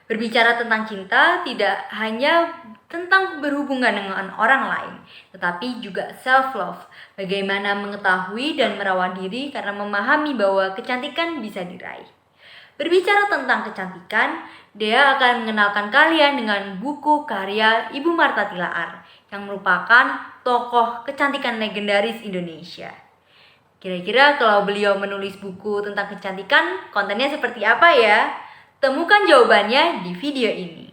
Berbicara tentang cinta tidak hanya tentang berhubungan dengan orang lain, tetapi juga self-love. Bagaimana mengetahui dan merawat diri karena memahami bahwa kecantikan bisa diraih. Berbicara tentang kecantikan, Dea akan mengenalkan kalian dengan buku karya Ibu Martha Tilaar yang merupakan tokoh kecantikan legendaris Indonesia. Kira-kira kalau beliau menulis buku tentang kecantikan, kontennya seperti apa ya? Temukan jawabannya di video ini.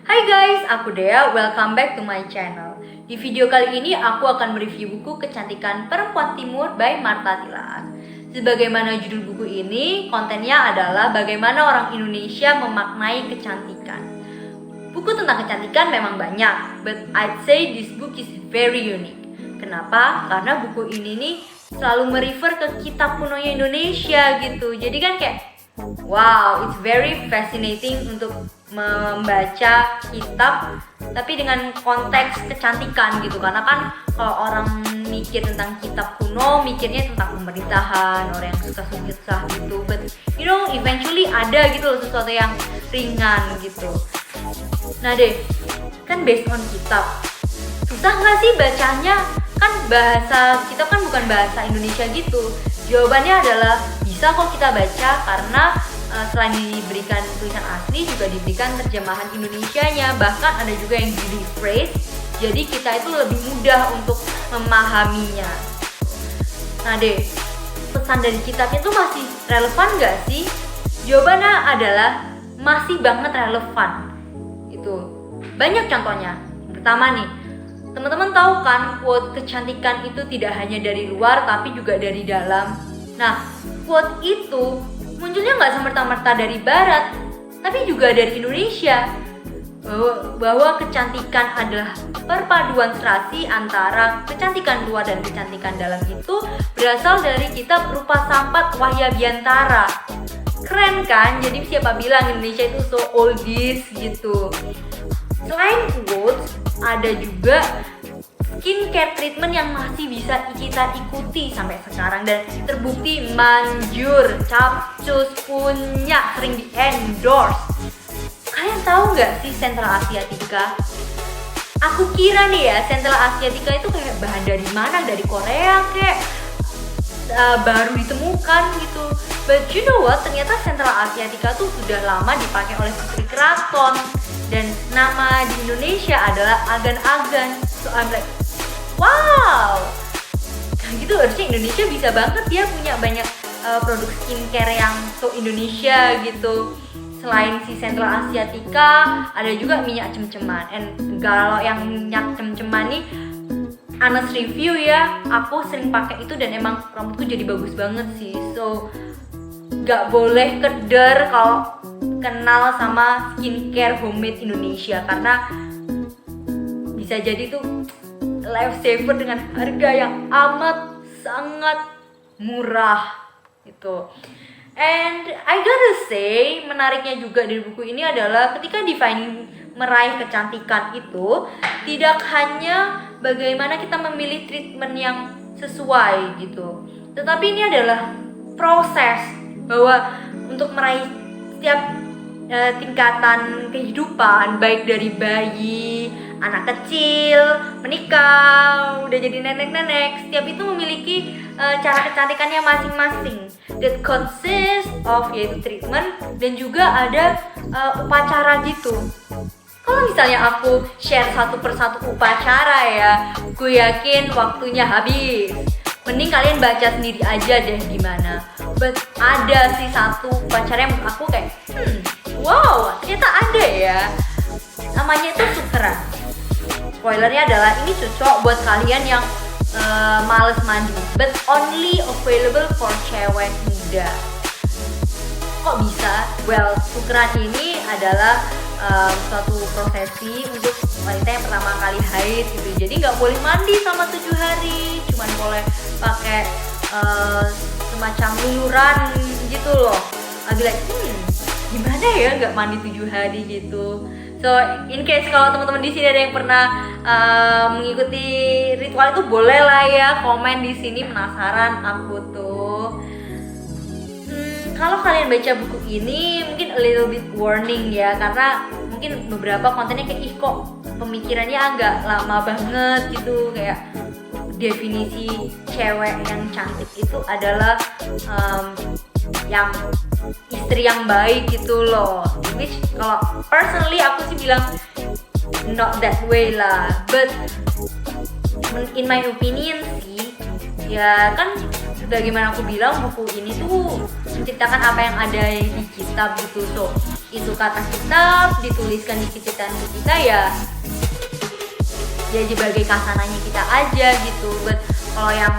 Hai guys, aku Dea, welcome back to my channel. Di video kali ini aku akan mereview buku Kecantikan Perempuan Timur by Martha Tilaar. Sebagaimana judul buku ini, kontennya adalah bagaimana orang Indonesia memaknai kecantikan. Buku tentang kecantikan memang banyak, but I'd say this book is very unique. Kenapa? Karena buku ini nih selalu merefer ke kitab kunonya Indonesia gitu. Jadi kan kayak wow, it's very fascinating untuk membaca kitab tapi dengan konteks kecantikan gitu. Karena kan kalau orang mikir tentang kitab kuno, mikirnya tentang pemerintahan, orang yang susah gitu. But you know, eventually ada gitu loh sesuatu yang ringan gitu. Nah deh, kan based on kitab, susah nggak sih bacanya? Kan bahasa kita kan bukan bahasa Indonesia gitu. Jawabannya adalah bisa kok kita baca karena selain diberikan tulisan asli juga diberikan terjemahan Indonesianya. Bahkan ada juga yang di rephrase, jadi kita itu lebih mudah untuk memahaminya. Nah deh, pesan dari kitabnya itu masih relevan nggak sih? Jawabannya adalah masih banget relevan. Itu banyak contohnya. Pertama nih, teman-teman tahu kan quote kecantikan itu tidak hanya dari luar tapi juga dari dalam. Nah, quote itu munculnya nggak semerta-merta dari barat, tapi juga dari Indonesia. Bahwa kecantikan adalah perpaduan serasi antara kecantikan luar dan kecantikan dalam itu berasal dari kitab Rupa Sampat Wahyabiantara. Keren kan? Jadi siapa bilang Indonesia itu so oldies gitu. Selain quotes, ada juga skincare treatment yang masih bisa kita ikuti sampai sekarang dan terbukti manjur, capcus, punya, sering di endorse. Kalian tahu nggak sih Central Asiatica? Aku kira nih ya Central Asiatica itu kayak bahan dari mana? Dari Korea kayak baru ditemukan gitu. But you know what? Ternyata Central Asiatica tuh sudah lama dipakai oleh putri keraton dan nama di Indonesia adalah agan-agan. So I'm like, wow, kayak gitu harusnya Indonesia bisa banget ya punya banyak produk skincare yang so Indonesia gitu. Selain si Central Asiatica, ada juga minyak cem-ceman. And kalau yang minyak cem-ceman nih, honest review ya, aku sering pakai itu dan emang rambutku jadi bagus banget sih. So gak boleh keder kalau kenal sama skincare homemade Indonesia karena bisa jadi tuh life saver dengan harga yang amat sangat murah gitu. And I gotta say, menariknya juga dari buku ini adalah ketika defining meraih kecantikan itu tidak hanya bagaimana kita memilih treatment yang sesuai gitu, tetapi ini adalah proses bahwa untuk meraih setiap tingkatan kehidupan, baik dari bayi, anak kecil, menikah, udah jadi nenek-nenek, setiap itu memiliki cara kecantikannya masing-masing that consists of yaitu treatment dan juga ada upacara gitu. Kalau misalnya aku share satu persatu upacara ya, gue yakin waktunya habis. Mending kalian baca sendiri aja deh gimana. But ada sih satu upacara yang menurut aku kayak wow, ternyata ada ya. Namanya itu sukra. Spoilernya adalah ini cocok buat kalian yang males mandi, but only available for cewek muda. Kok bisa? Well, sukran ini adalah suatu prosesi untuk wanita yang pertama kali haid gitu. Jadi nggak boleh mandi selama 7 hari, cuman boleh pakai semacam luluran gitu loh. I'll be like, gimana ya nggak mandi 7 hari gitu. So in case kalau teman-teman di sini ada yang pernah mengikuti ritual itu, boleh lah ya komen di sini, penasaran aku tuh. kalau kalian baca buku ini mungkin a little bit warning ya, karena mungkin beberapa kontennya kayak ih kok pemikirannya agak lama banget gitu, kayak definisi cewek yang cantik itu adalah yang istri yang baik gitu loh. Which kalau personally aku sih bilang not that way lah, but in my opinion sih ya kan sebagaimana aku bilang, buku ini tuh menceritakan apa yang ada di kitab gitu. So itu kata kitab dituliskan di kitab kita ya sebagai kasananya kita aja gitu. But kalau yang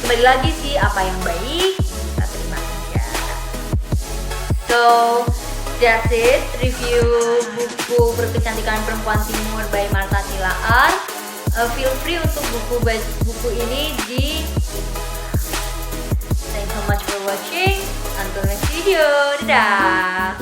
kembali lagi sih, apa yang baik kita terima aja. So that's it, review buku Berkecantikan Perempuan Timur by Martha Tilaar. Feel free untuk buku ini di. Thanks so much for watching. Until next video. Dadah.